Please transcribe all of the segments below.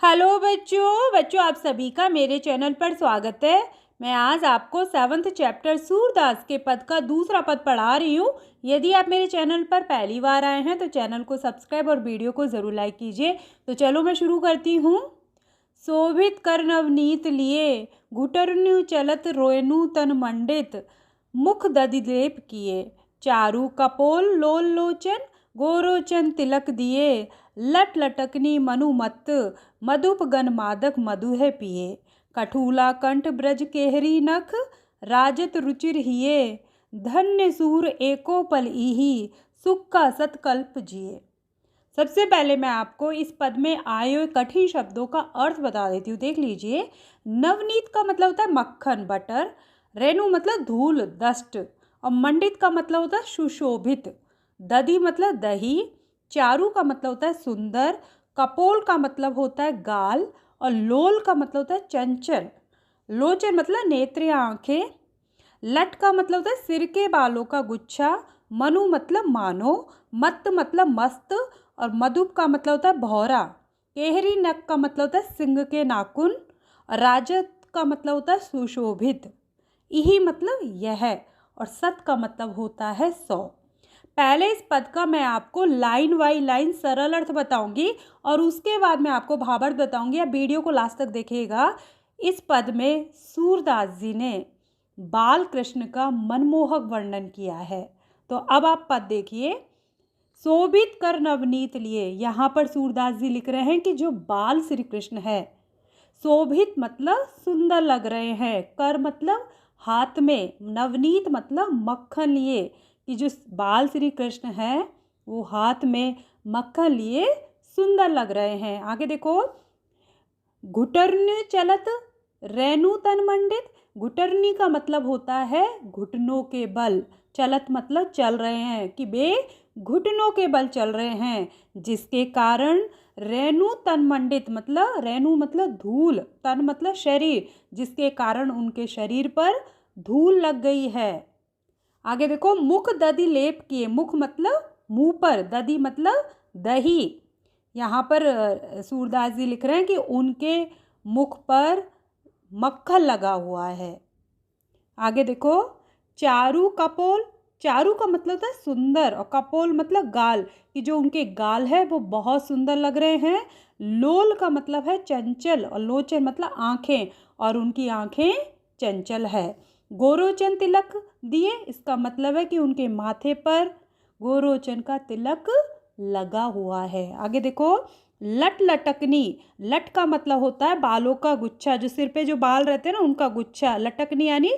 Hello बच्चों बच्चों आप सभी का मेरे चैनल पर स्वागत है। मैं आज आपको 7th चैप्टर सूरदास के पद का दूसरा पद पढ़ा रही हूँ। यदि आप मेरे चैनल पर पहली बार आए हैं तो चैनल को सब्सक्राइब और वीडियो को ज़रूर लाइक कीजिए। तो चलो मैं शुरू करती हूँ। शोभित कर नवनीत लिए, घुटरनु चलत रोयनु तन मंडित, मुख दधिलेप किए, चारु कपोल लोल लोचन, गोरोचन तिलक दिए, लट लटकनी मनुमत्त, मधुप गन मादक मधु है पिए, कठूला कंठ ब्रज केहरी नख, राजत रुचिर हिये, धन्य सूर एको पल इही, सुख का सतकल्प जिए। सबसे पहले मैं आपको इस पद में आए हुए कठिन शब्दों का अर्थ बता देती हूँ। देख लीजिए। नवनीत का मतलब होता है मक्खन बटर, रेणु मतलब धूल डस्ट, और मंडित का मतलब होता है सुशोभित, दधि मतलब दही, चारु का मतलब होता है सुंदर, कपोल का मतलब होता है गाल, और लोल का मतलब होता है चंचल, लोचन मतलब नेत्र या आंखें, लट का मतलब होता है सिर के बालों का गुच्छा, मनु मतलब मानो, मत्त मतलब मस्त, और मधुप का मतलब होता है भौरा, केहरी नक का मतलब होता है सिंह के नाखून, और राजत का मतलब होता है सुशोभित, यही मतलब यह, और सत का मतलब होता है 100। पहले इस पद का मैं आपको लाइन बाई लाइन सरल अर्थ बताऊंगी और उसके बाद मैं आपको भावार्थ बताऊंगी। आप वीडियो को लास्ट तक देखिएगा। इस पद में सूरदास जी ने बाल कृष्ण का मनमोहक वर्णन किया है। तो अब आप पद देखिए। शोभित कर नवनीत लिए, यहाँ पर सूरदास जी लिख रहे हैं कि जो बाल श्री कृष्ण है, शोभित मतलब सुंदर लग रहे हैं, कर मतलब हाथ में, नवनीत मतलब मक्खन लिए, कि जो बाल श्री कृष्ण है वो हाथ में मक्खन लिए सुंदर लग रहे हैं। आगे देखो। घुटरने चलत रेणु तन मंडित, घुटरनी का मतलब होता है घुटनों के बल, चलत मतलब चल रहे हैं, कि वे घुटनों के बल चल रहे हैं, जिसके कारण रेणु तन मंडित मतलब रेणु मतलब धूल, तन मतलब शरीर, जिसके कारण उनके शरीर पर धूल लग गई है। आगे देखो। मुख दधि लेप किए, मुख मतलब मुंह पर, दधि मतलब दही। यहाँ पर सूरदास जी लिख रहे हैं कि उनके मुख पर मक्खन लगा हुआ है। आगे देखो। चारु कपोल, चारु का मतलब होता है सुंदर, और कपोल मतलब गाल, कि जो उनके गाल है वो बहुत सुंदर लग रहे हैं। लोल का मतलब है चंचल, और लोचन मतलब आँखें, और उनकी आँखें चंचल है। गोरोचन तिलक दिए, इसका मतलब है कि उनके माथे पर गोरोचन का तिलक लगा हुआ है। आगे देखो। लट लटकनी, लट का मतलब होता है बालों का गुच्छा, जो सिर पे जो बाल रहते हैं ना उनका गुच्छा, लटकनी यानी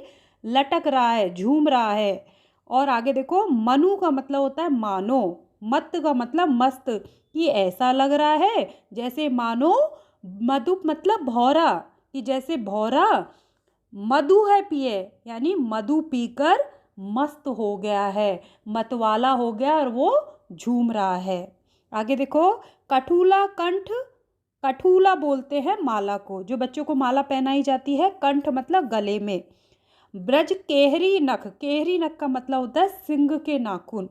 लटक रहा है, झूम रहा है। और आगे देखो। मनु का मतलब होता है मानो, मत का मतलब मस्त, कि ऐसा लग रहा है जैसे मानो, मधुप मतलब भौरा, कि जैसे भौरा मधु है पिए, यानी मधु पीकर मस्त हो गया है, मतवाला हो गया और वो झूम रहा है। आगे देखो। कठूला कंठ, कठूला बोलते हैं माला को, जो बच्चों को माला पहनाई जाती है, कंठ मतलब गले में। ब्रज केहरी नख, केहरी नख का मतलब होता है सिंह के नाखून।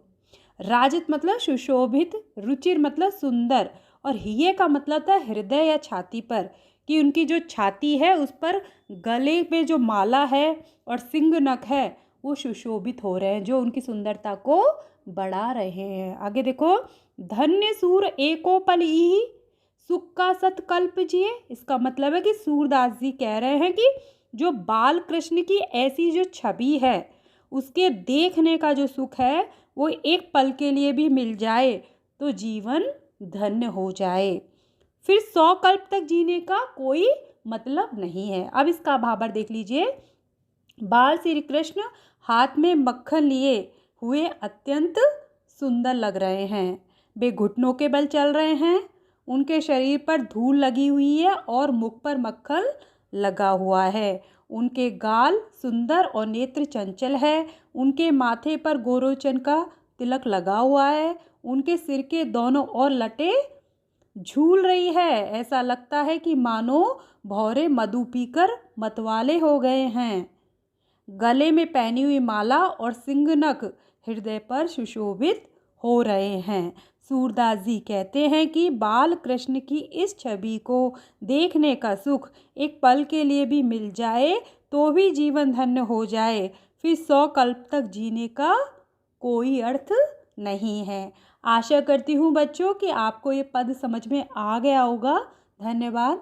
राजत मतलब सुशोभित, रुचिर मतलब सुंदर, और हिये का मतलब होता है हृदय या छाती पर, कि उनकी जो छाती है उस पर गले में जो माला है और सिंह नख है वो सुशोभित हो रहे हैं, जो उनकी सुंदरता को बढ़ा रहे हैं। आगे देखो। धन्य सूर एको पल ही, सुख का सतकल्प जिए, इसका मतलब है कि सूरदास जी कह रहे हैं कि जो बाल कृष्ण की ऐसी जो छवि है उसके देखने का जो सुख है वो एक पल के लिए भी मिल जाए तो जीवन धन्य हो जाए, फिर 100 कल्प तक जीने का कोई मतलब नहीं है। अब इसका भावार्थ देख लीजिए। बाल श्री कृष्ण हाथ में मक्खन लिए हुए अत्यंत सुंदर लग रहे हैं, वे घुटनों के बल चल रहे हैं, उनके शरीर पर धूल लगी हुई है और मुख पर मक्खन लगा हुआ है, उनके गाल सुंदर और नेत्र चंचल है, उनके माथे पर गोरोचन का तिलक लगा हुआ है, उनके सिर के दोनों ओर लटे झूल रही है, ऐसा लगता है कि मानो भौरे मधु पीकर मतवाले हो गए हैं। गले में पहनी हुई माला और सिंह नख हृदय पर सुशोभित हो रहे हैं। सूरदास जी कहते हैं कि बाल कृष्ण की इस छवि को देखने का सुख एक पल के लिए भी मिल जाए तो भी जीवन धन्य हो जाए, फिर 100 कल्प तक जीने का कोई अर्थ नहीं है। आशा करती हूँ बच्चों कि आपको ये पद समझ में आ गया होगा। धन्यवाद।